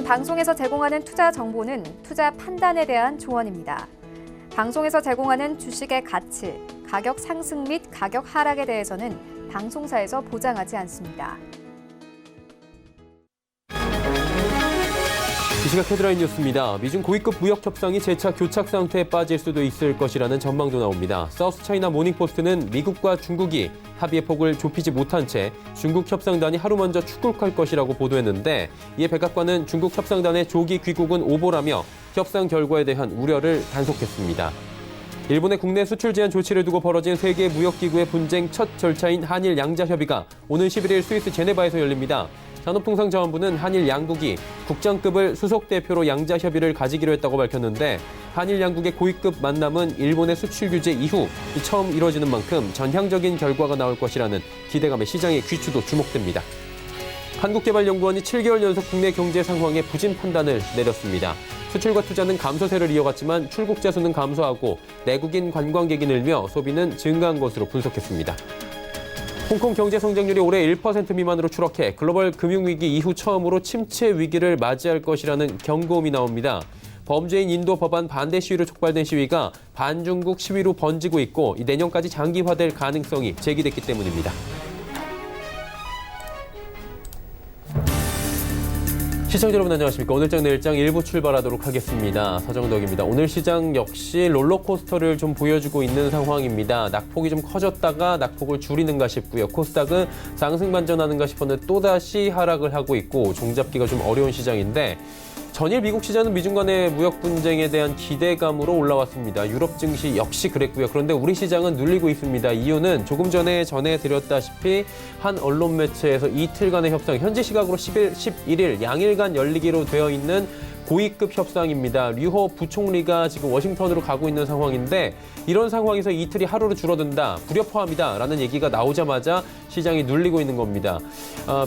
이번 방송에서 제공하는 투자 정보는 투자 판단에 대한 조언입니다. 방송에서 제공하는 주식의 가치, 가격 상승 및 가격 하락에 대해서는 방송사에서 보장하지 않습니다. 이 시각 헤드라인 뉴스입니다. 미중 고위급 무역 협상이 재차 교착 상태에 빠질 수도 있을 것이라는 전망도 나옵니다. 사우스차이나 모닝포스트는 미국과 중국이 합의의 폭을 좁히지 못한 채 중국 협상단이 하루 먼저 출국할 것이라고 보도했는데, 이에 백악관은 중국 협상단의 조기 귀국은 오보라며 협상 결과에 대한 우려를 단속했습니다. 일본의 국내 수출 제한 조치를 두고 벌어진 세계 무역기구의 분쟁 첫 절차인 한일 양자 협의가 오는 11일 스위스 제네바에서 열립니다. 산업통상자원부는 한일 양국이 국장급을 수석 대표로 양자 협의를 가지기로 했다고 밝혔는데, 한일 양국의 고위급 만남은 일본의 수출 규제 이후 처음 이뤄지는 만큼 전향적인 결과가 나올 것이라는 기대감에 시장의 귀추도 주목됩니다. 한국개발연구원이 7개월 연속 국내 경제 상황에 부진 판단을 내렸습니다. 수출과 투자는 감소세를 이어갔지만 출국자 수는 감소하고 내국인 관광객이 늘며 소비는 증가한 것으로 분석했습니다. 홍콩 경제 성장률이 올해 1% 미만으로 추락해 글로벌 금융위기 이후 처음으로 침체 위기를 맞이할 것이라는 경고음이 나옵니다. 범죄인 인도 법안 반대 시위로 촉발된 시위가 반중국 시위로 번지고 있고, 내년까지 장기화될 가능성이 제기됐기 때문입니다. 시청자 여러분 안녕하십니까. 오늘장 내일장 일부 출발하도록 하겠습니다. 서정덕입니다. 오늘 시장 역시 롤러코스터를 좀 보여주고 있는 상황입니다. 낙폭이 좀 커졌다가 낙폭을 줄이는가 싶고요. 코스닥은 상승 반전하는가 싶었는데 또다시 하락을 하고 있고 종잡기가 좀 어려운 시장인데, 전일 미국 시장은 미중 간의 무역 분쟁에 대한 기대감으로 올라왔습니다. 유럽 증시 역시 그랬고요. 그런데 우리 시장은 눌리고 있습니다. 이유는 조금 전에 전해드렸다시피 한 언론 매체에서 이틀간의 협상, 현지 시각으로 11일 양일간 열리기로 되어 있는 고위급 협상입니다. 류호 부총리가 지금 워싱턴으로 가고 있는 상황인데, 이런 상황에서 이틀이 하루로 줄어든다, 불협화음이다 라는 얘기가 나오자마자 시장이 눌리고 있는 겁니다.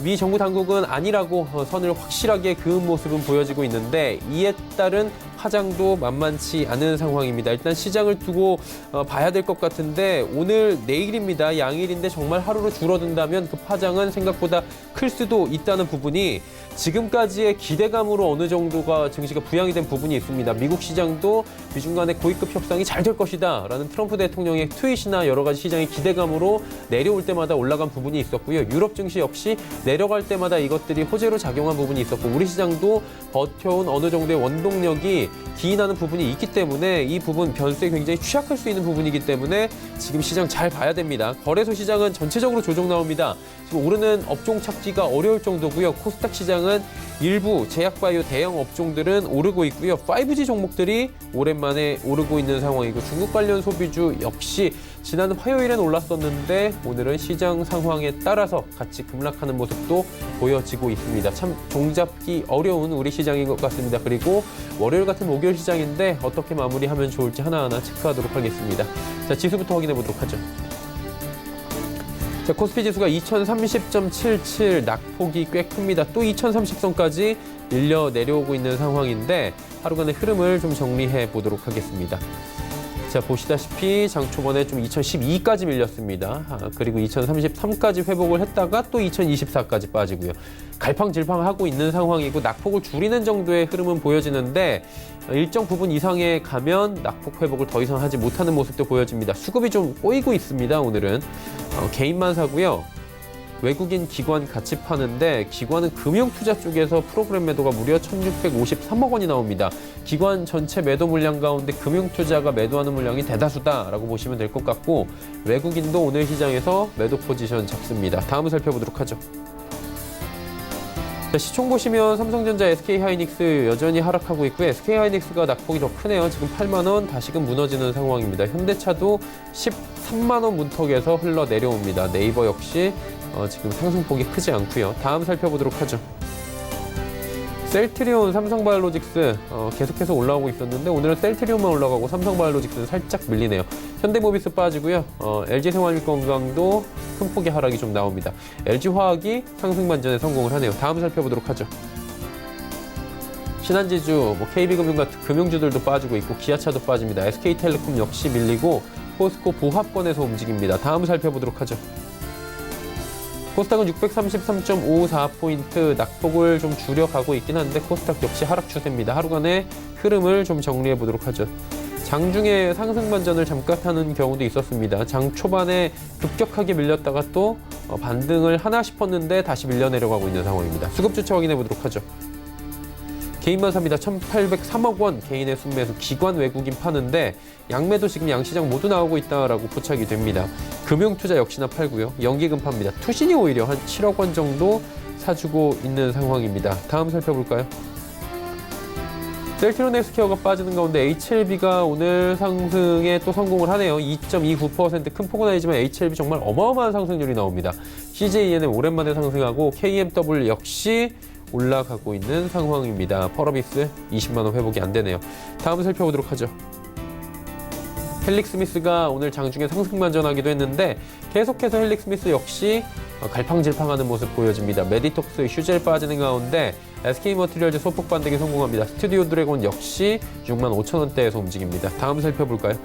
미 정부 당국은 아니라고 선을 확실하게 그은 모습은 보여지고 있는데, 이에 따른 파장도 만만치 않은 상황입니다. 일단 시장을 두고 봐야 될 것 같은데, 오늘 내일입니다. 양일인데 정말 하루로 줄어든다면 그 파장은 생각보다 클 수도 있다는 부분이 지금까지의 기대감으로 어느 정도가 증시가 부양이 된 부분이 있습니다. 미국 시장도 미중 간의 고위급 협상이 잘 될 것이다 라는 트럼프 대통령의 트윗이나 여러 가지 시장의 기대감으로 내려올 때마다 올라간 부분이 있었고요. 유럽 증시 역시 내려갈 때마다 이것들이 호재로 작용한 부분이 있었고, 우리 시장도 버텨온 어느 정도의 원동력이 기인하는 부분이 있기 때문에 이 부분 변수에 굉장히 취약할 수 있는 부분이기 때문에 지금 시장 잘 봐야 됩니다. 거래소 시장은 전체적으로 조정 나옵니다. 지금 오르는 업종 찾기가 어려울 정도고요. 코스닥 시장은 일부 제약바이오 대형 업종들은 오르고 있고요. 5G 종목들이 오랜만에 오르고 있는 상황이고, 중국 관련 소비주 역시 지난 화요일엔 올랐었는데 오늘은 시장 상황에 따라서 같이 급락하는 모습도 보여지고 있습니다. 참 종잡기 어려운 우리 시장인 것 같습니다. 그리고 월요일 같은 목요일 시장인데 어떻게 마무리하면 좋을지 하나하나 체크하도록 하겠습니다. 자, 지수부터 확인해 보도록 하죠. 자, 코스피 지수가 2030.77, 낙폭이 꽤 큽니다. 또 2030선까지 밀려 내려오고 있는 상황인데, 하루간의 흐름을 좀 정리해 보도록 하겠습니다. 자, 보시다시피 장 초반에 좀 2012까지 밀렸습니다. 그리고 2033까지 회복을 했다가 또 2024까지 빠지고요. 갈팡질팡하고 있는 상황이고, 낙폭을 줄이는 정도의 흐름은 보여지는데, 일정 부분 이상에 가면 낙폭 회복을 더 이상 하지 못하는 모습도 보여집니다. 수급이 좀 꼬이고 있습니다. 오늘은 개인만 사고요. 외국인 기관 같이 파는데, 기관은 금융투자 쪽에서 프로그램 매도가 무려 1,653억 원이 나옵니다. 기관 전체 매도 물량 가운데 금융투자가 매도하는 물량이 대다수다라고 보시면 될 것 같고, 외국인도 오늘 시장에서 매도 포지션 잡습니다. 다음을 살펴보도록 하죠. 자, 시총 보시면 삼성전자, SK하이닉스 여전히 하락하고 있고요. SK하이닉스가 낙폭이 더 크네요. 지금 8만 원 다시금 무너지는 상황입니다. 현대차도 13만 원 문턱에서 흘러내려옵니다. 네이버 역시 지금 상승폭이 크지 않고요. 다음 살펴보도록 하죠. 셀트리온, 삼성바이오로직스 계속해서 올라오고 있었는데 오늘은 셀트리온만 올라가고 삼성바이오로직스는 살짝 밀리네요. 현대모비스 빠지고요. LG생활건강도 큰 폭의 하락이 좀 나옵니다. LG화학이 상승 반전에 성공을 하네요. 다음 살펴보도록 하죠. 신한지주, KB금융 같은 금융주들도 빠지고 있고 기아차도 빠집니다. SK텔레콤 역시 밀리고 포스코 보합권에서 움직입니다. 다음 살펴보도록 하죠. 코스닥은 633.54포인트 낙폭을 좀 줄여가고 있긴 한데 코스닥 역시 하락 추세입니다. 하루간의 흐름을 좀 정리해 보도록 하죠. 장중에 상승 반전을 잠깐 하는 경우도 있었습니다. 장 초반에 급격하게 밀렸다가 또 반등을 하나 싶었는데 다시 밀려 내려가고 있는 상황입니다. 수급 주체 확인해 보도록 하죠. 개인만 삽니다. 1,803억 원 개인의 순매수, 기관 외국인 파는데 양매도 지금 양시장 모두 나오고 있다라고 포착이 됩니다. 금융투자 역시나 팔고요. 연기금 팝니다. 투신이 오히려 한 7억 원 정도 사주고 있는 상황입니다. 다음 살펴볼까요? 셀트리온 헬스케어가 빠지는 가운데 HLB가 오늘 상승에 또 성공을 하네요. 2.29% 큰 폭은 아니지만 HLB 정말 어마어마한 상승률이 나옵니다. CJENM 오랜만에 상승하고 KMW 역시 올라가고 있는 상황입니다. 펄어비스 20만 원 회복이 안 되네요. 다음 살펴보도록 하죠. 헬릭스미스가 오늘 장중에 상승 반전하기도 했는데 계속해서 헬릭스미스 역시 갈팡질팡하는 모습 보여집니다. 메디톡스 휴젤 빠지는 가운데 SK머티리얼즈 소폭 반등에 성공합니다. 스튜디오 드래곤 역시 6만 5천 원대에서 움직입니다. 다음 살펴볼까요?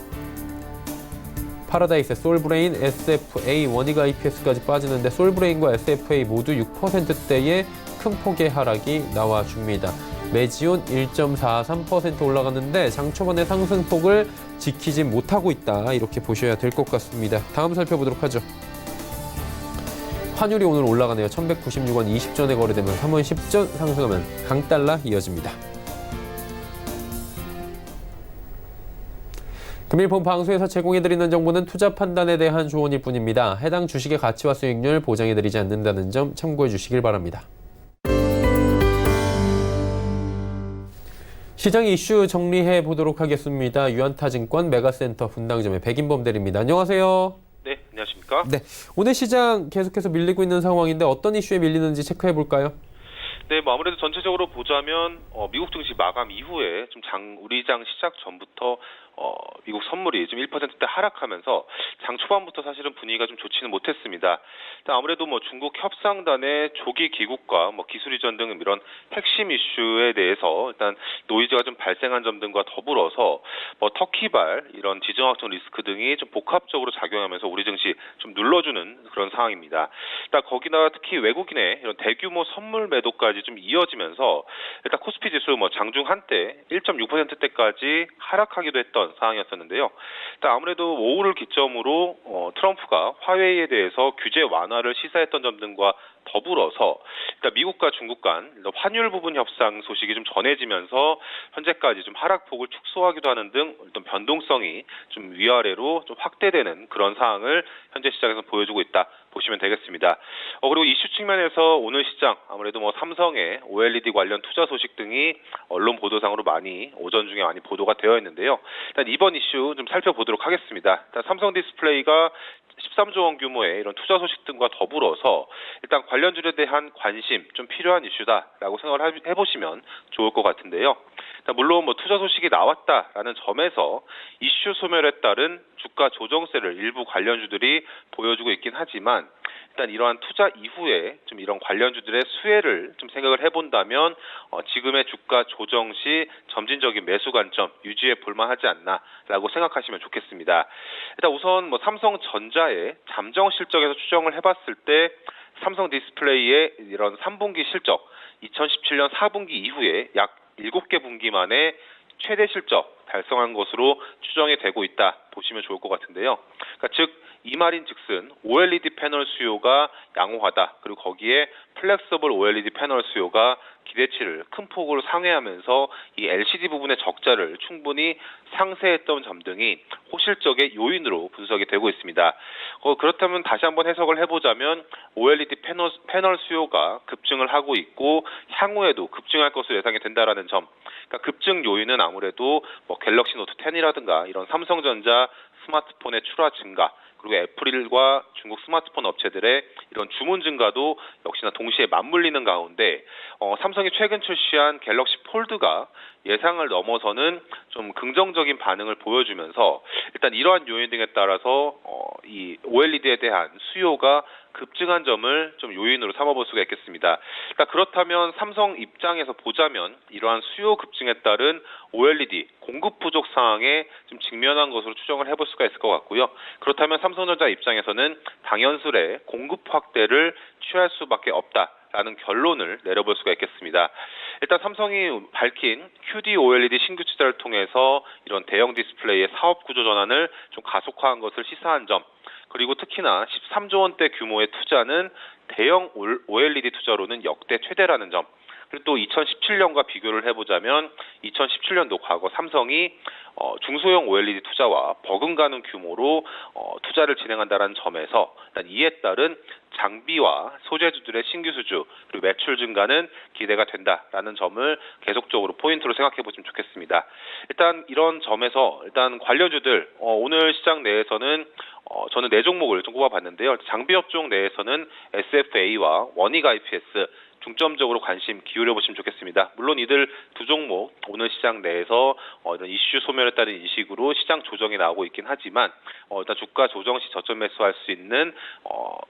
파라다이스, 솔브레인, SFA, 원익 IPS까지 빠지는데 솔브레인과 SFA 모두 6%대의 큰 폭의 하락이 나와줍니다. 메지온 1.43% 올라갔는데 장 초반의 상승폭을 지키지 못하고 있다. 이렇게 보셔야 될 것 같습니다. 다음 살펴보도록 하죠. 환율이 오늘 올라가네요. 1,196원 20전에 거래되면서 3원 10전 상승하면 강달러 이어집니다. 금일본 방송에서 제공해드리는 정보는 투자 판단에 대한 조언일 뿐입니다. 해당 주식의 가치와 수익률 보장해드리지 않는다는 점 참고해 주시길 바랍니다. 시장 이슈 정리해 보도록 하겠습니다. 유안타증권 메가센터 분당점의 백인범 대리입니다. 안녕하세요. 네, 안녕하십니까? 네, 오늘 시장 계속해서 밀리고 있는 상황인데 어떤 이슈에 밀리는지 체크해 볼까요? 네, 뭐 아무래도 전체적으로 보자면 미국 증시 마감 이후에 좀 우리 장 시작 전부터 미국 선물이 좀 1%대 하락하면서 장 초반부터 사실은 분위기가 좀 좋지는 못했습니다. 아무래도 뭐 중국 협상단의 조기 귀국과 뭐 기술 이전 등 이런 핵심 이슈에 대해서 일단 노이즈가 좀 발생한 점 등과 더불어서 뭐 터키발 이런 지정학적 리스크 등이 좀 복합적으로 작용하면서 우리 증시 좀 눌러주는 그런 상황입니다. 일단 거기다가 특히 외국인의 이런 대규모 선물 매도까지 좀 이어지면서 일단 코스피 지수 뭐 장중 한때 1.6%대까지 하락하기도 했던 상황이었었는데요. 일단 아무래도 오후를 기점으로 트럼프가 화웨이에 대해서 규제 완화를 시사했던 점 등과 더불어서 일단 미국과 중국 간 환율 부분 협상 소식이 좀 전해지면서 현재까지 좀 하락폭을 축소하기도 하는 등 어떤 변동성이 좀 위아래로 좀 확대되는 그런 상황을 현재 시장에서 보여주고 있다 보시면 되겠습니다. 그리고 이슈 측면에서 오늘 시장 아무래도 뭐 삼성의 OLED 관련 투자 소식 등이 언론 보도상으로 많이 오전 중에 많이 보도가 되어 있는데요. 일단 이번 이슈 좀 살펴보도록 하겠습니다. 일단 삼성 디스플레이가 13조 원 규모의 이런 투자 소식 등과 더불어서 일단 관련주에 대한 관심 좀 필요한 이슈다라고 생각을 해보시면 좋을 것 같은데요. 물론 뭐 투자 소식이 나왔다라는 점에서 이슈 소멸에 따른 주가 조정세를 일부 관련주들이 보여주고 있긴 하지만 일단 이러한 투자 이후에 좀 이런 관련주들의 수혜를 좀 생각을 해본다면 지금의 주가 조정 시 점진적인 매수 관점 유지해 볼만하지 않나라고 생각하시면 좋겠습니다. 일단 우선 뭐 삼성전자의 잠정 실적에서 추정을 해봤을 때 삼성 디스플레이의 이런 3분기 실적 2017년 4분기 이후에 약 7개 분기 만에 최대 실적 달성한 것으로 추정이 되고 있다 보시면 좋을 것 같은데요. 그러니까 즉 이 말인 즉슨 OLED 패널 수요가 양호하다. 그리고 거기에 플렉서블 OLED 패널 수요가 기대치를 큰 폭으로 상회하면서 이 LCD 부분의 적자를 충분히 상쇄했던 점 등이 호실적의 요인으로 분석이 되고 있습니다. 그렇다면 다시 한번 해석을 해보자면 OLED 패널 수요가 급증을 하고 있고 향후에도 급증할 것으로 예상이 된다라는 점. 그러니까 급증 요인은 아무래도 뭐 갤럭시 노트 10이라든가 이런 삼성전자 스마트폰의 출하 증가 그리고 애플과 중국 스마트폰 업체들의 이런 주문 증가도 역시나 동시에 맞물리는 가운데 삼성이 최근 출시한 갤럭시 폴드가 예상을 넘어서는 좀 긍정적인 반응을 보여주면서 일단 이러한 요인 등에 따라서 이 OLED에 대한 수요가 급증한 점을 좀 요인으로 삼아볼 수가 있겠습니다. 그러니까 그렇다면 삼성 입장에서 보자면 이러한 수요 급증에 따른 OLED 공급 부족 상황에 좀 직면한 것으로 추정을 해볼 수가 있을 것 같고요. 그렇다면 삼성전자 입장에서는 당연스레 공급 확대를 취할 수밖에 없다라는 결론을 내려볼 수가 있겠습니다. 일단 삼성이 밝힌 QD-OLED 신규 투자를 통해서 이런 대형 디스플레이의 사업 구조 전환을 좀 가속화한 것을 시사한 점, 그리고 특히나 13조 원대 규모의 투자는 대형 OLED 투자로는 역대 최대라는 점, 그리고 또 2017년과 비교를 해보자면 2017년도 과거 삼성이 중소형 OLED 투자와 버금가는 규모로 투자를 진행한다는 점에서 일단 이에 따른 장비와 소재주들의 신규 수주 그리고 매출 증가는 기대가 된다라는 점을 계속적으로 포인트로 생각해 보시면 좋겠습니다. 일단 이런 점에서 일단 관련주들 오늘 시장 내에서는 저는 4종목을 좀 꼽아봤는데요. 장비업종 내에서는 SFA와 원익 IPS 중점적으로 관심 기울여 보시면 좋겠습니다. 물론 이들 두 종목 오늘 시장 내에서 이런 이슈 소멸에 따른 인식으로 시장 조정이 나오고 있긴 하지만 일단 주가 조정 시 저점 매수할 수 있는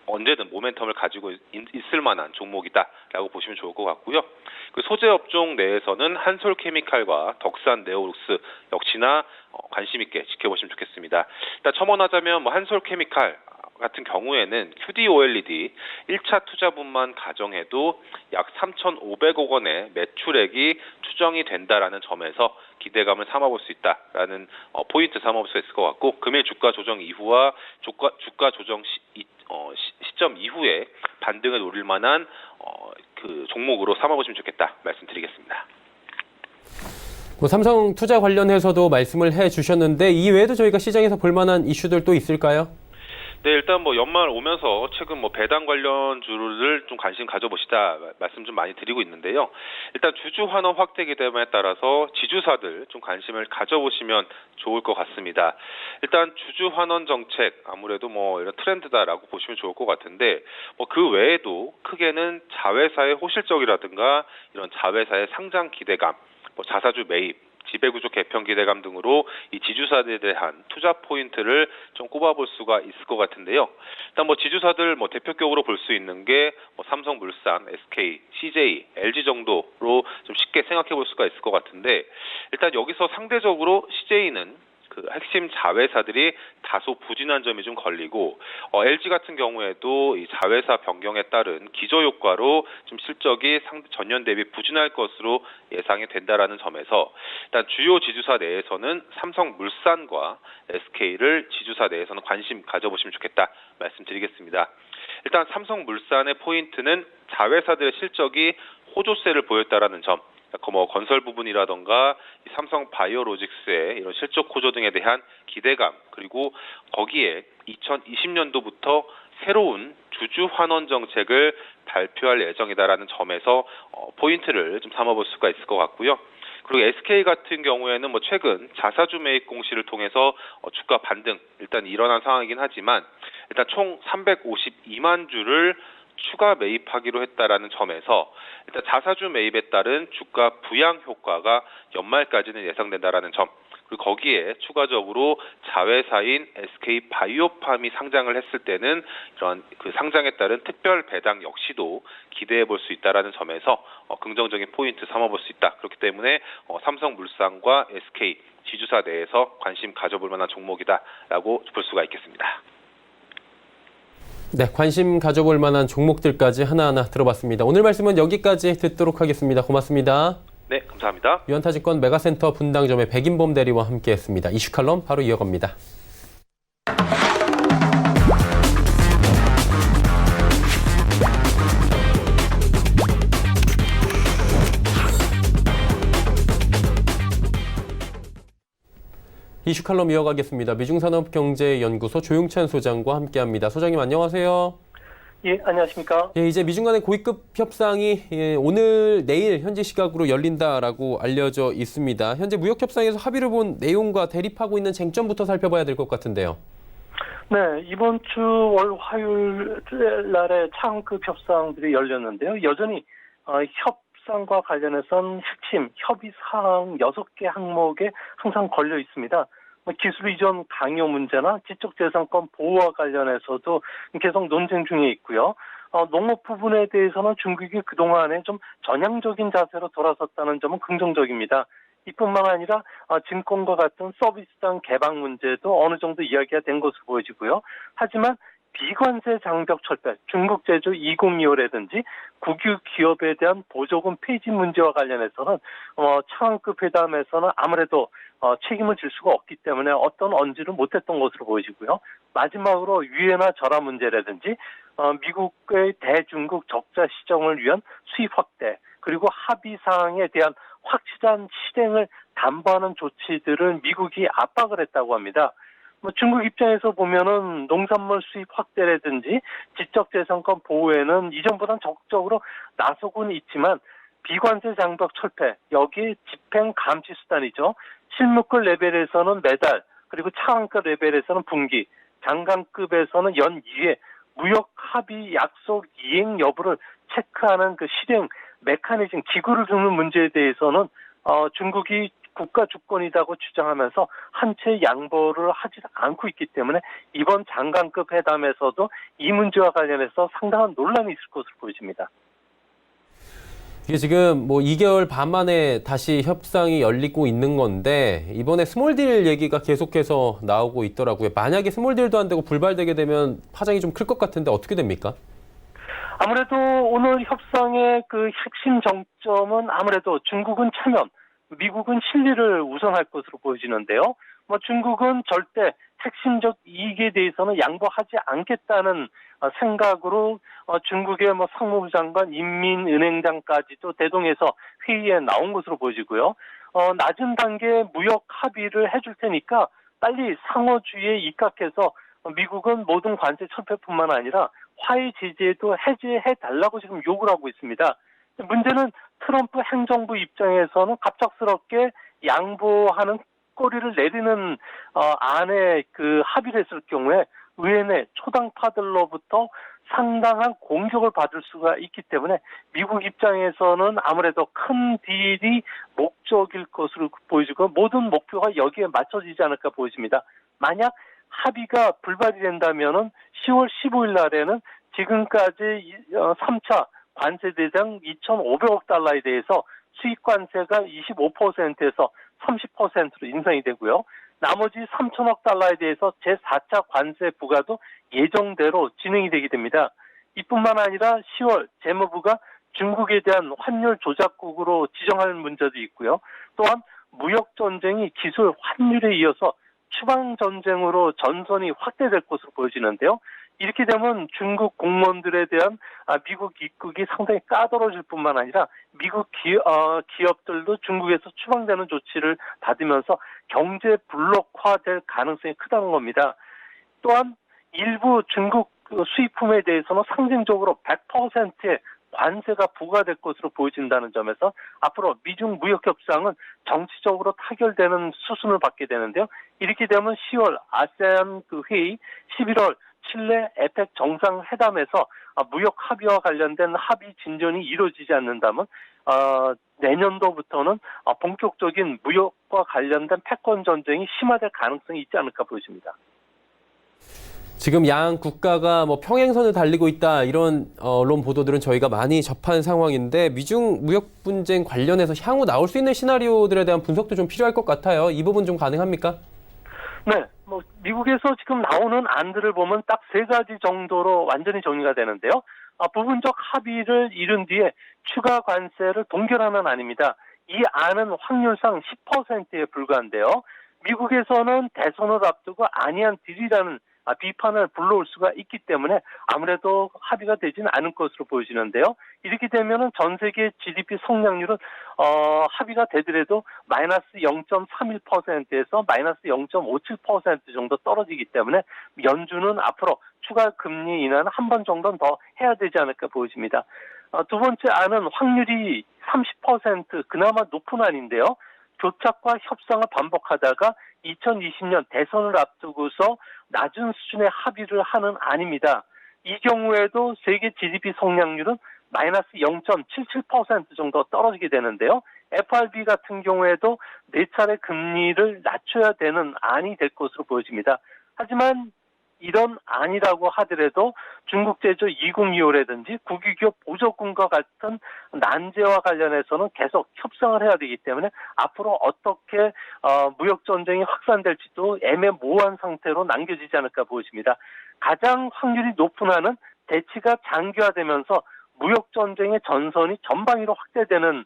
언제든 모멘텀을 가지고 있을 만한 종목이다라고 보시면 좋을 것 같고요. 그 소재 업종 내에서는 한솔케미칼과 덕산 네오룩스 역시나 관심 있게 지켜보시면 좋겠습니다. 일단 첨언하자면 한솔케미칼 같은 경우에는 QD-OLED 1차 투자분만 가정해도 약 3,500억 원의 매출액이 추정이 된다라는 점에서 기대감을 삼아볼 수 있다라는 포인트 삼아볼 수 있을 것 같고, 금일 주가 조정 이후와 주가 조정 시점 이후에 반등을 노릴 만한 그 종목으로 삼아보시면 좋겠다 말씀드리겠습니다. 삼성 투자 관련해서도 말씀을 해주셨는데 이 외에도 저희가 시장에서 볼 만한 이슈들 또 있을까요? 네, 일단 연말 오면서 최근 배당 관련주를 좀 관심 가져보시다 말씀 좀 많이 드리고 있는데요. 일단 주주 환원 확대 기대감에 따라서 지주사들 좀 관심을 가져보시면 좋을 것 같습니다. 일단 주주 환원 정책 아무래도 이런 트렌드다라고 보시면 좋을 것 같은데 그 외에도 크게는 자회사의 호실적이라든가 이런 자회사의 상장 기대감, 자사주 매입, 지배구조 개편 기대감 등으로 이 지주사들에 대한 투자 포인트를 좀 꼽아볼 수가 있을 것 같은데요. 일단 지주사들 대표격으로 볼 수 있는 게 삼성물산, SK, CJ, LG 정도로 좀 쉽게 생각해 볼 수가 있을 것 같은데, 일단 여기서 상대적으로 CJ는 그 핵심 자회사들이 다소 부진한 점이 좀 걸리고 LG 같은 경우에도 이 자회사 변경에 따른 기저 효과로 좀 실적이 전년 대비 부진할 것으로 예상이 된다라는 점에서 일단 주요 지주사 내에서는 삼성물산과 SK를 지주사 내에서는 관심 가져보시면 좋겠다 말씀드리겠습니다. 일단 삼성물산의 포인트는 자회사들의 실적이 호조세를 보였다라는 점, 건설 부분이라던가 삼성 바이오로직스의 이런 실적 호조 등에 대한 기대감, 그리고 거기에 2020년도부터 새로운 주주 환원 정책을 발표할 예정이다라는 점에서 포인트를 좀 삼아볼 수가 있을 것 같고요. 그리고 SK 같은 경우에는 최근 자사주 매입 공시를 통해서 주가 반등 일단 일어난 상황이긴 하지만 일단 총 352만 주를 추가 매입하기로 했다라는 점에서 일단 자사주 매입에 따른 주가 부양 효과가 연말까지는 예상된다라는 점, 그리고 거기에 추가적으로 자회사인 SK 바이오팜이 상장을 했을 때는 이런 그 상장에 따른 특별 배당 역시도 기대해 볼 수 있다라는 점에서 긍정적인 포인트 삼아볼 수 있다. 그렇기 때문에 삼성물산과 SK 지주사 내에서 관심 가져볼 만한 종목이다라고 볼 수가 있겠습니다. 네, 관심 가져볼 만한 종목들까지 하나하나 들어봤습니다. 오늘 말씀은 여기까지 듣도록 하겠습니다. 고맙습니다. 네, 감사합니다. 유한타증권 메가센터 분당점의 백인범 대리와 함께했습니다. 이슈 칼럼 바로 이어갑니다. 이슈 칼럼 이어가겠습니다. 미중산업경제연구소 조용찬 소장과 함께합니다. 소장님 안녕하세요. 예, 안녕하십니까? 예, 이제 미중 간의 고위급 협상이 오늘 내일 현지 시각으로 열린다라고 알려져 있습니다. 현재 무역 협상에서 합의를 본 내용과 대립하고 있는 쟁점부터 살펴봐야 될 것 같은데요. 네, 이번 주 월 화요일 날에 차관급 협상들이 열렸는데요. 여전히 협상과 관련해서는 핵심 협의 사항 6개 항목에 항상 걸려 있습니다. 기술 이전 강요 문제나 지적재산권 보호와 관련해서도 계속 논쟁 중에 있고요. 농업 부분에 대해서는 중국이 그동안에 좀 전향적인 자세로 돌아섰다는 점은 긍정적입니다. 이뿐만 아니라 증권과 같은 서비스장 개방 문제도 어느 정도 이야기가 된 것으로 보여지고요. 하지만 비관세 장벽 철폐, 중국 제조 2025라든지 국유 기업에 대한 보조금 폐지 문제와 관련해서는 차관급 회담에서는 아무래도 책임을 질 수가 없기 때문에 어떤 언지를 못했던 것으로 보여지고요. 마지막으로 위해나 절하 문제라든지 미국의 대중국 적자 시정을 위한 수입 확대, 그리고 합의 사항에 대한 확실한 실행을 담보하는 조치들을 미국이 압박을 했다고 합니다. 중국 입장에서 보면은 농산물 수입 확대라든지 지적재산권 보호에는 이전보다는 적극적으로 나서고는 있지만 비관세 장벽 철폐, 여기 집행 감시 수단이죠. 실무급 레벨에서는 매달, 그리고 차관급 레벨에서는 분기, 장관급에서는 연 2회 무역 합의 약속 이행 여부를 체크하는 그 실행 메커니즘, 기구를 두는 문제에 대해서는 중국이 국가 주권이라고 주장하면서 한 채 양보를 하지 않고 있기 때문에 이번 장관급 회담에서도 이 문제와 관련해서 상당한 논란이 있을 것으로 보여집니다. 이게 지금 2개월 반 만에 다시 협상이 열리고 있는 건데 이번에 스몰딜 얘기가 계속해서 나오고 있더라고요. 만약에 스몰딜도 안 되고 불발되게 되면 파장이 좀 클 것 같은데 어떻게 됩니까? 아무래도 오늘 협상의 그 핵심 정점은 아무래도 중국은 체면, 미국은 실리를 우선할 것으로 보여지는데요. 중국은 절대 핵심적 이익에 대해서는 양보하지 않겠다는 생각으로 중국의 상무부 장관, 인민은행장까지도 대동해서 회의에 나온 것으로 보여지고요. 낮은 단계 무역 합의를 해줄 테니까 빨리 상호주의에 입각해서 미국은 모든 관세 철폐뿐만 아니라 화해 제재도 해제해달라고 지금 요구를 하고 있습니다. 문제는 트럼프 행정부 입장에서는 갑작스럽게 양보하는 꼬리를 내리는 안에 그 합의를 했을 경우에 의회 내 초당파들로부터 상당한 공격을 받을 수가 있기 때문에 미국 입장에서는 아무래도 큰 딜이 목적일 것으로 보여지고 모든 목표가 여기에 맞춰지지 않을까 보여집니다. 만약 합의가 불발이 된다면은 10월 15일 날에는 지금까지 3차 관세 대상 2,500억 달러에 대해서 수입 관세가 25%에서 30%로 인상이 되고요. 나머지 3천억 달러에 대해서 제4차 관세 부과도 예정대로 진행이 되게 됩니다. 이뿐만 아니라 10월 재무부가 중국에 대한 환율 조작국으로 지정할 문제도 있고요. 또한 무역 전쟁이 기술 환율에 이어서 추방 전쟁으로 전선이 확대될 것으로 보여지는데요. 이렇게 되면 중국 공무원들에 대한 미국 입국이 상당히 까다로워질 뿐만 아니라 미국 기업들도 중국에서 추방되는 조치를 받으면서 경제 블록화될 가능성이 크다는 겁니다. 또한 일부 중국 수입품에 대해서는 상징적으로 100%의 관세가 부과될 것으로 보여진다는 점에서 앞으로 미중 무역 협상은 정치적으로 타결되는 수순을 받게 되는데요. 이렇게 되면 10월 아세안 회의, 11월 칠레 에펙 정상회담에서 무역 합의와 관련된 합의 진전이 이루어지지 않는다면 내년도부터는 본격적인 무역과 관련된 패권 전쟁이 심화될 가능성이 있지 않을까 보여집니다. 지금 양 국가가 평행선을 달리고 있다 이런 언론 보도들은 저희가 많이 접한 상황인데 미중 무역 분쟁 관련해서 향후 나올 수 있는 시나리오들에 대한 분석도 좀 필요할 것 같아요. 이 부분 좀 가능합니까? 네, 미국에서 지금 나오는 안들을 보면 딱 3가지 정도로 완전히 정리가 되는데요. 부분적 합의를 이룬 뒤에 추가 관세를 동결하는 안입니다. 이 안은 확률상 10%에 불과한데요. 미국에서는 대선을 앞두고 안이한 딜이라는 비판을 불러올 수가 있기 때문에 아무래도 합의가 되지는 않을 것으로 보여지는데요. 이렇게 되면은 전 세계 GDP 성장률은 합의가 되더라도 마이너스 0.31%에서 마이너스 0.57% 정도 떨어지기 때문에 연준은 앞으로 추가 금리 인하는 한 번 정도는 더 해야 되지 않을까 보여집니다. 두 번째 안은 확률이 30% 그나마 높은 안인데요. 교착과 협상을 반복하다가 2020년 대선을 앞두고서 낮은 수준의 합의를 하는 안입니다. 이 경우에도 세계 GDP 성장률은 마이너스 0.77% 정도 떨어지게 되는데요. FRB 같은 경우에도 4차례 금리를 낮춰야 되는 안이 될 것으로 보여집니다. 하지만 이런 안이라고 하더라도 중국 제조 2025라든지 국유기업 보조금과 같은 난제와 관련해서는 계속 협상을 해야 되기 때문에 앞으로 어떻게 무역 전쟁이 확산될지도 애매모호한 상태로 남겨지지 않을까 보여집니다. 가장 확률이 높은 한은 대치가 장기화되면서 무역 전쟁의 전선이 전방위로 확대되는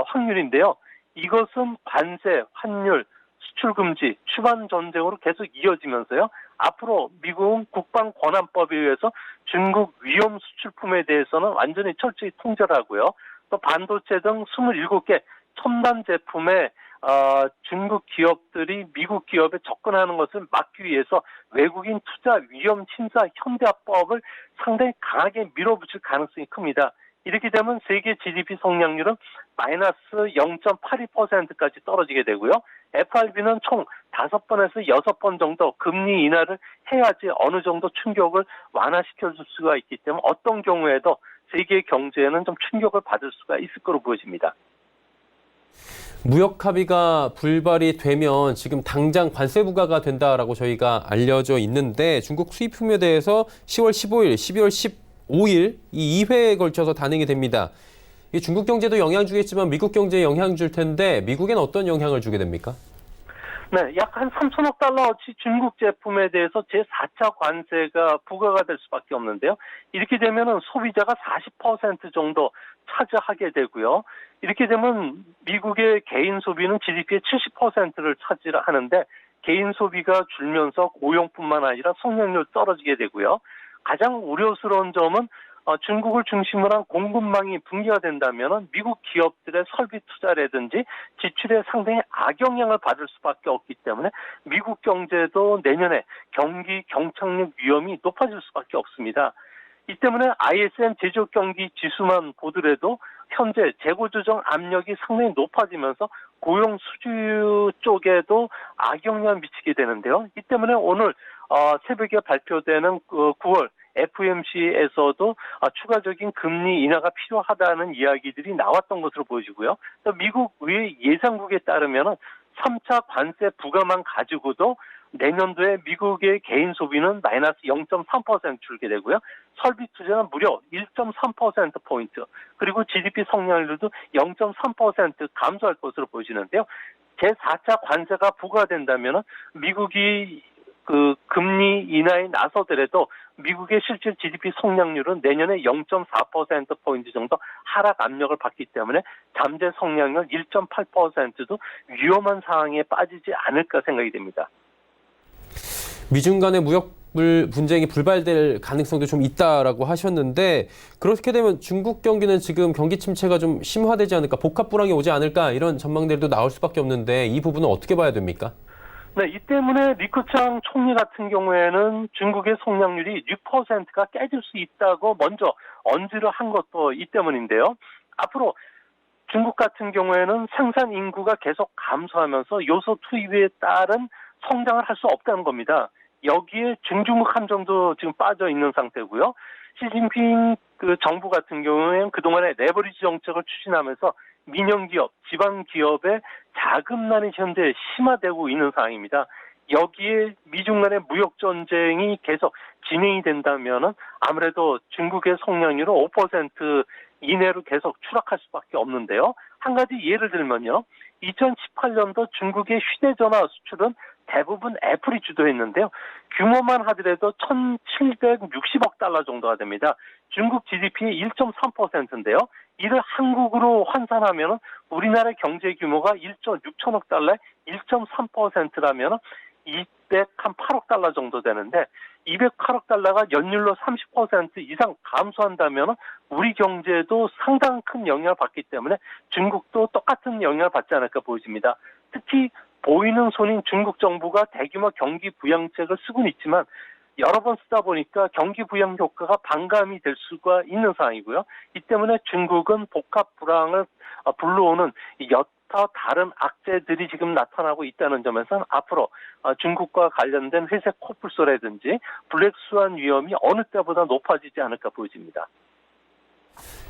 확률인데요. 이것은 관세, 환율, 수출 금지, 추반 전쟁으로 계속 이어지면서요. 앞으로 미국은 국방권한법에 의해서 중국 위험 수출품에 대해서는 완전히 철저히 통제를 하고요. 또 반도체 등 27개 첨단 제품에 중국 기업들이 미국 기업에 접근하는 것을 막기 위해서 외국인 투자 위험 심사 현대화법을 상당히 강하게 밀어붙일 가능성이 큽니다. 이렇게 되면 세계 GDP 성장률은 마이너스 0.82%까지 떨어지게 되고요. FRB는 총 5번에서 6번 정도 금리 인하를 해야지 어느 정도 충격을 완화시켜줄 수가 있기 때문에 어떤 경우에도 세계 경제에는 좀 충격을 받을 수가 있을 거로 보여집니다. 무역 합의가 불발이 되면 지금 당장 관세 부과가 된다라고 저희가 알려져 있는데 중국 수입품에 대해서 10월 15일, 12월 15일 이 2회에 걸쳐서 단행이 됩니다. 이 중국 경제도 영향 주겠지만 미국 경제에 영향 줄 텐데 미국엔 어떤 영향을 주게 됩니까? 네, 약 한 3천억 달러어치 중국 제품에 대해서 제4차 관세가 부과가 될 수밖에 없는데요. 이렇게 되면은 소비자가 40% 정도 차지하게 되고요. 이렇게 되면 미국의 개인 소비는 GDP의 70%를 차지하는데 개인 소비가 줄면서 고용뿐만 아니라 성장률 떨어지게 되고요. 가장 우려스러운 점은 중국을 중심으로 한 공급망이 붕괴가 된다면 미국 기업들의 설비 투자라든지 지출에 상당히 악영향을 받을 수밖에 없기 때문에 미국 경제도 내년에 경기 경착륙 위험이 높아질 수밖에 없습니다. 이 때문에 ISM 제조업 경기 지수만 보더라도 현재 재고 조정 압력이 상당히 높아지면서 고용 수주 쪽에도 악영향을 미치게 되는데요. 이 때문에 오늘 새벽에 발표되는 9월 FOMC에서도 추가적인 금리 인하가 필요하다는 이야기들이 나왔던 것으로 보여지고요. 또 미국 의회 예상국에 따르면 3차 관세 부과만 가지고도 내년도에 미국의 개인 소비는 마이너스 0.3% 줄게 되고요. 설비 투자는 무려 1.3%포인트, 그리고 GDP 성장률도 0.3% 감소할 것으로 보여지는데요. 제4차 관세가 부과된다면 미국이 금리 인하에 나서더라도 미국의 실질 GDP 성장률은 내년에 0.4%포인트 정도 하락 압력을 받기 때문에 잠재 성장률 1.8%도 위험한 상황에 빠지지 않을까 생각이 됩니다. 미중 간의 무역 분쟁이 불발될 가능성도 좀 있다라고 하셨는데 그렇게 되면 중국 경기는 지금 경기 침체가 좀 심화되지 않을까, 복합 불황이 오지 않을까 이런 전망들도 나올 수밖에 없는데 이 부분은 어떻게 봐야 됩니까? 네, 이 때문에 리커창 총리 같은 경우에는 중국의 성장률이 6%가 깨질 수 있다고 먼저 언지를 한 것도 이 때문인데요. 앞으로 중국 같은 경우에는 생산 인구가 계속 감소하면서 요소 투입에 따른 성장을 할 수 없다는 겁니다. 여기에 중중국 함정도 지금 빠져 있는 상태고요. 시진핑 정부 같은 경우에는 그동안에 레버리지 정책을 추진하면서 민영기업, 지방기업의 자금난이 현재 심화되고 있는 상황입니다. 여기에 미중 간의 무역전쟁이 계속 진행이 된다면 아무래도 중국의 성장률은 5% 이내로 계속 추락할 수밖에 없는데요. 한 가지 예를 들면요. 2018년도 중국의 휴대전화 수출은 대부분 애플이 주도했는데요. 규모만 하더라도 1,760억 달러 정도가 됩니다. 중국 GDP의 1.3%인데요. 이를 한국으로 환산하면 우리나라 경제 규모가 1조 6천억 달러에 1.3%라면 208억 달러 정도 되는데 208억 달러가 연율로 30% 이상 감소한다면 우리 경제도 상당히 큰 영향을 받기 때문에 중국도 똑같은 영향을 받지 않을까 보여집니다. 특히 보이는 손인 중국 정부가 대규모 경기 부양책을 쓰고는 있지만 여러 번 쓰다 보니까 경기 부양 효과가 반감이 될 수가 있는 상황이고요. 이 때문에 중국은 복합 불황을 불러오는 여타 다른 악재들이 지금 나타나고 있다는 점에서는 앞으로 중국과 관련된 회색 코뿔소라든지 블랙스완 위험이 어느 때보다 높아지지 않을까 보여집니다.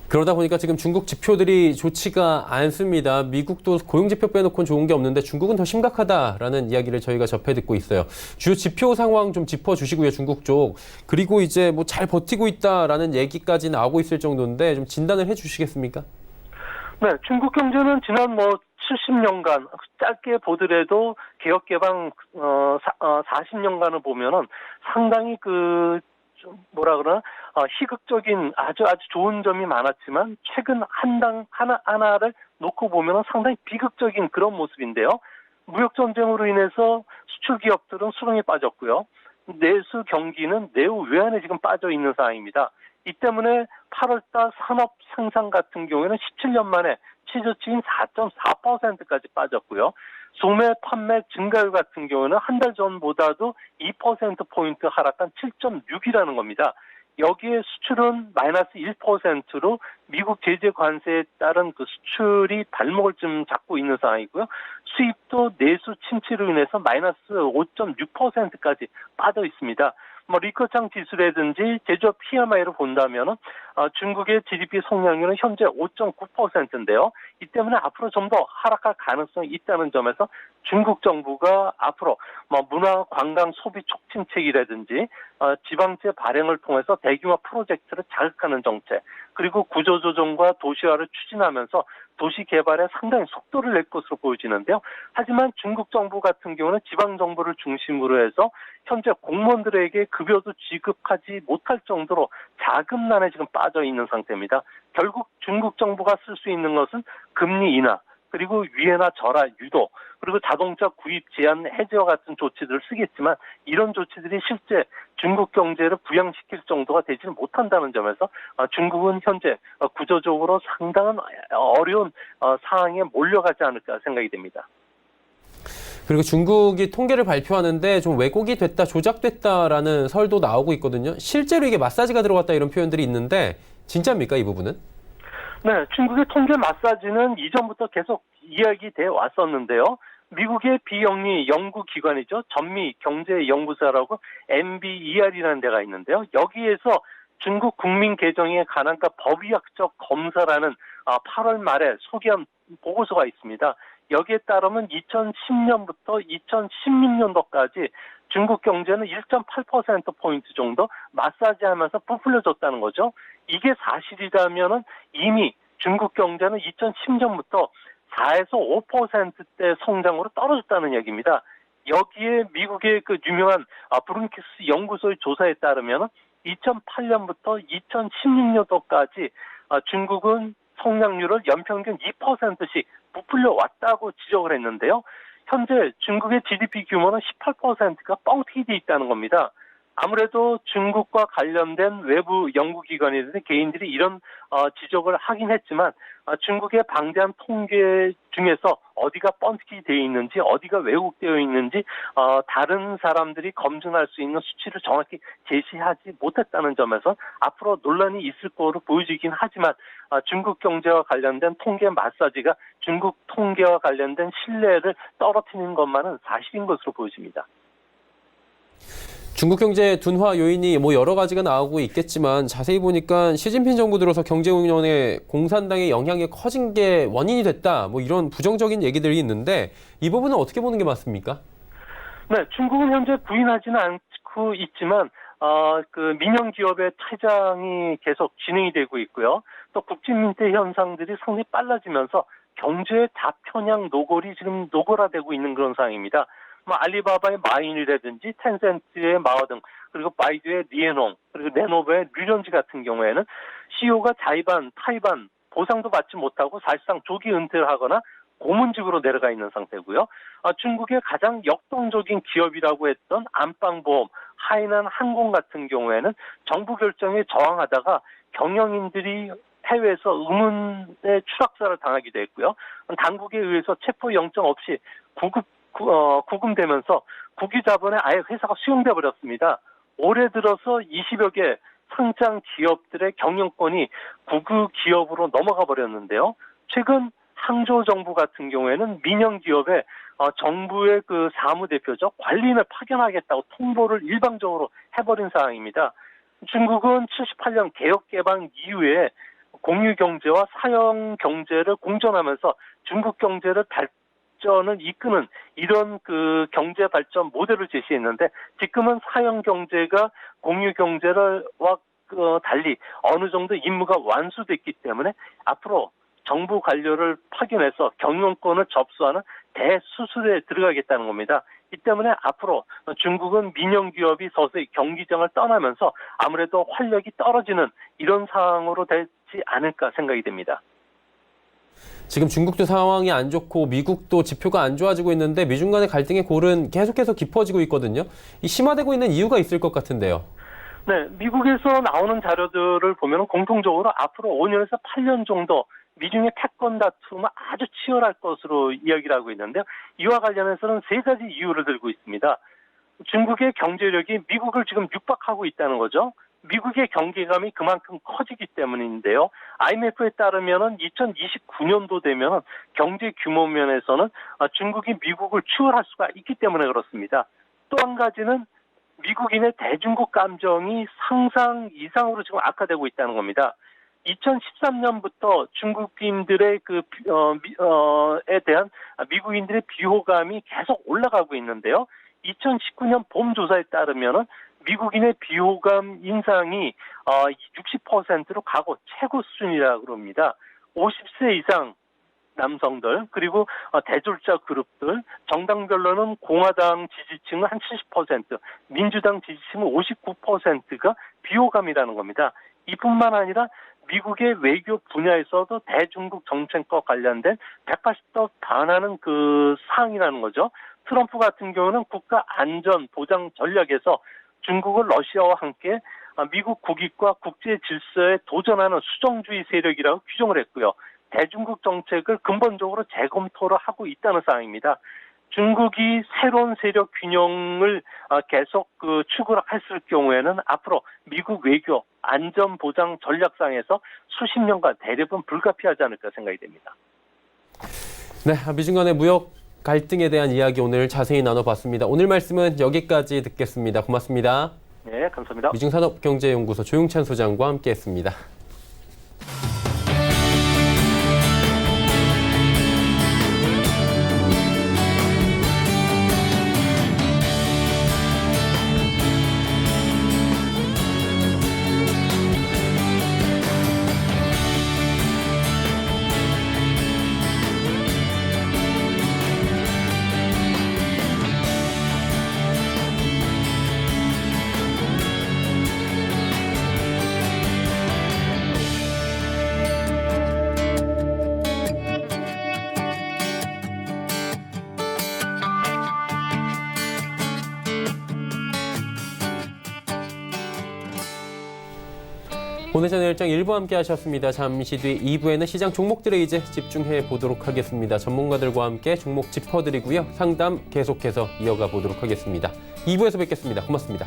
그러다 보니까 지금 중국 지표들이 좋지가 않습니다. 미국도 고용 지표 빼놓고는 좋은 게 없는데 중국은 더 심각하다라는 이야기를 저희가 접해 듣고 있어요. 주요 지표 상황 좀 짚어주시고요, 중국 쪽. 그리고 이제 뭐 잘 버티고 있다라는 얘기까지 나오고 있을 정도인데 좀 진단을 해주시겠습니까? 네, 중국 경제는 지난 70년간 짧게 보더라도 개혁 개방 40년간을 보면은 상당히 좀 뭐라 그러나 희극적인 아주 좋은 점이 많았지만 최근 하나를 놓고 보면은 상당히 비극적인 그런 모습인데요. 무역 전쟁으로 인해서 수출 기업들은 수렁에 빠졌고요. 내수 경기는 내후 외환에 지금 빠져 있는 상황입니다. 이 때문에 8월달 산업 생산 같은 경우에는 17년 만에 최저치인 4.4%까지 빠졌고요. 소매 판매 증가율 같은 경우는 한 달 전보다도 2%포인트 하락한 7.6이라는 겁니다. 여기에 수출은 마이너스 1%로 미국 제재 관세에 따른 그 수출이 발목을 좀 잡고 있는 상황이고요. 수입도 내수 침체로 인해서 마이너스 5.6%까지 빠져 있습니다. 리커창 지수라든지 제조업 PMI를 본다면 중국의 GDP 성장률은 현재 5.9%인데요. 이 때문에 앞으로 좀 더 하락할 가능성이 있다는 점에서 중국 정부가 앞으로 문화, 관광, 소비 촉진책이라든지 지방채 발행을 통해서 대규모 프로젝트를 자극하는 정책, 그리고 구조조정과 도시화를 추진하면서 도시 개발에 상당히 속도를 낼 것으로 보여지는데요. 하지만 중국 정부 같은 경우는 지방 정부를 중심으로 해서 현재 공무원들에게 급여도 지급하지 못할 정도로 자금난에 지금 빠져 있는 상태입니다. 결국 중국 정부가 쓸 수 있는 것은 금리 인하, 그리고 위해나 절하 유도, 그리고 자동차 구입 제한 해제와 같은 조치들을 쓰겠지만 이런 조치들이 실제 중국 경제를 부양시킬 정도가 되지는 못한다는 점에서 중국은 현재 구조적으로 상당한 어려운 상황에 몰려가지 않을까 생각이 됩니다. 그리고 중국이 통계를 발표하는데 좀 왜곡이 됐다, 조작됐다라는 설도 나오고 있거든요. 실제로 이게 마사지가 들어갔다 이런 표현들이 있는데 진짜입니까, 이 부분은? 네, 중국의 통계 마사지는 이전부터 계속 이야기돼 왔었는데요. 미국의 비영리 연구기관이죠. 전미 경제연구소라고 MBER이라는 데가 있는데요. 여기에서 중국 국민 개정에 관한 법의학적 검사라는 8월 말에 소개한 보고서가 있습니다. 여기에 따르면 2010년부터 2016년도까지 중국 경제는 1.8%포인트 정도 마사지하면서 부풀려졌다는 거죠. 이게 사실이라면 이미 중국 경제는 2010년부터 4에서 5%대 성장으로 떨어졌다는 얘기입니다. 여기에 미국의 그 유명한 브룬키스 연구소의 조사에 따르면 2008년부터 2016년도까지 중국은 성장률을 연평균 2%씩 부풀려 왔다고 지적을 했는데요. 현재 중국의 GDP 규모는 18%가 뻥튀기 돼 있다는 겁니다. 아무래도 중국과 관련된 외부 연구기관이든 개인들이 이런 지적을 하긴 했지만 중국의 방대한 통계 중에서 어디가 뻥튀기 되어 있는지 어디가 왜곡되어 있는지 다른 사람들이 검증할 수 있는 수치를 정확히 제시하지 못했다는 점에서 앞으로 논란이 있을 거로 보여지긴 하지만 중국 경제와 관련된 통계 마사지가 중국 통계와 관련된 신뢰를 떨어뜨리는 것만은 사실인 것으로 보여집니다. 중국 경제 둔화 요인이 여러 가지가 나오고 있겠지만 자세히 보니까 시진핑 정부 들어서 경제 운영에 공산당의 영향이 커진 게 원인이 됐다. 이런 부정적인 얘기들이 있는데 이 부분은 어떻게 보는 게 맞습니까? 네, 중국은 현재 부인하지는 않고 있지만 그 민영 기업의 퇴장이 계속 진행이 되고 있고요. 또 국진민퇴 현상들이 상당히 빨라지면서 경제의 다편양 노골이 지금 노골화되고 있는 그런 상황입니다. 알리바바의 마인이라든지 텐센트의 마오 등, 그리고 바이두의 리에농, 그리고 네노버의 류런지 같은 경우에는 CEO가 자의반, 타의반 보상도 받지 못하고 사실상 조기 은퇴를 하거나 고문직으로 내려가 있는 상태고요. 중국의 가장 역동적인 기업이라고 했던 안방보험, 하이난 항공 같은 경우에는 정부 결정에 저항하다가 경영인들이 해외에서 의문의 추락사를 당하기도 했고요. 당국에 의해서 체포 영장 없이 구금되면서 국유 자본에 아예 회사가 수용돼 버렸습니다. 올해 들어서 20여 개 상장 기업들의 경영권이 국유 기업으로 넘어가 버렸는데요. 최근 항저우 정부 같은 경우에는 민영 기업에 정부의 그 사무대표죠, 관리인을 파견하겠다고 통보를 일방적으로 해버린 상황입니다. 중국은 78년 개혁 개방 이후에 공유 경제와 사형 경제를 공존하면서 중국 경제를 발전을 이끄는 이런 그 경제 발전 모델을 제시했는데, 지금은 사형 경제가 공유 경제와 달리 어느 정도 임무가 완수됐기 때문에 앞으로 정부 관료를 파견해서 경영권을 접수하는 대수술에 들어가겠다는 겁니다. 이 때문에 앞으로 중국은 민영 기업이 서서히 경기장을 떠나면서 아무래도 활력이 떨어지는 이런 상황으로 되지 않을까 생각이 됩니다. 지금 중국도 상황이 안 좋고 미국도 지표가 안 좋아지고 있는데 미중 간의 갈등의 골은 계속해서 깊어지고 있거든요. 이 심화되고 있는 이유가 있을 것 같은데요. 네, 미국에서 나오는 자료들을 보면 공통적으로 앞으로 5년에서 8년 정도 미중의 패권 다툼은 아주 치열할 것으로 이야기를 하고 있는데요. 이와 관련해서는 3가지 이유를 들고 있습니다. 중국의 경제력이 미국을 지금 육박하고 있다는 거죠. 미국의 경계감이 그만큼 커지기 때문인데요. IMF에 따르면 2029년도 되면 경제 규모 면에서는 중국이 미국을 추월할 수가 있기 때문에 그렇습니다. 또 한 가지는 미국인의 대중국 감정이 상상 이상으로 지금 악화되고 있다는 겁니다. 2013년부터 중국인들의 에 대한 미국인들의 비호감이 계속 올라가고 있는데요. 2019년 봄 조사에 따르면은 미국인의 비호감 인상이 60%로 가고 최고 수준이라고 그럽니다. 50세 이상 남성들, 그리고 대졸자 그룹들, 정당별로는 공화당 지지층은 한 70%, 민주당 지지층은 59%가 비호감이라는 겁니다. 이뿐만 아니라 미국의 외교 분야에서도 대중국 정책과 관련된 180도 반하는 그 사항이라는 거죠. 트럼프 같은 경우는 국가 안전 보장 전략에서 중국을 러시아와 함께 미국 국익과 국제 질서에 도전하는 수정주의 세력이라고 규정을 했고요. 대중국 정책을 근본적으로 재검토를 하고 있다는 상황입니다. 중국이 새로운 세력 균형을 계속 추구를 했을 경우에는 앞으로 미국 외교 안전 보장 전략상에서 수십 년간 대립은 불가피하지 않을까 생각이 됩니다. 네, 미중 간의 무역 갈등에 대한 이야기 오늘 자세히 나눠봤습니다. 오늘 말씀은 여기까지 듣겠습니다. 고맙습니다. 네, 감사합니다. 미중산업경제연구소 조용찬 소장과 함께했습니다. 오늘 저녁 일정 1부 함께 하셨습니다. 잠시 뒤 2부에는 시장 종목들에 이제 집중해 보도록 하겠습니다. 전문가들과 함께 종목 짚어드리고요. 상담 계속해서 이어가 보도록 하겠습니다. 2부에서 뵙겠습니다. 고맙습니다.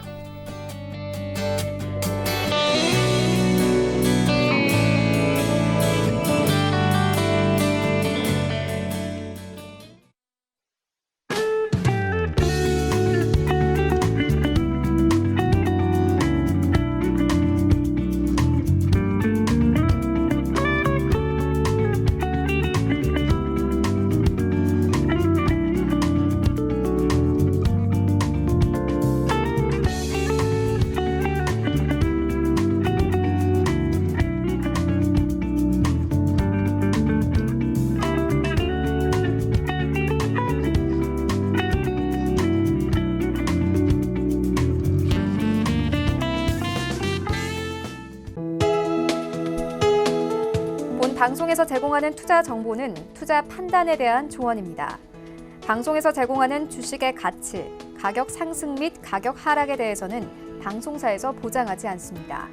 방송에서 제공하는 투자 정보는 투자 판단에 대한 조언입니다. 방송에서 제공하는 주식의 가치, 가격 상승 및 가격 하락에 대해서는 방송사에서 보장하지 않습니다.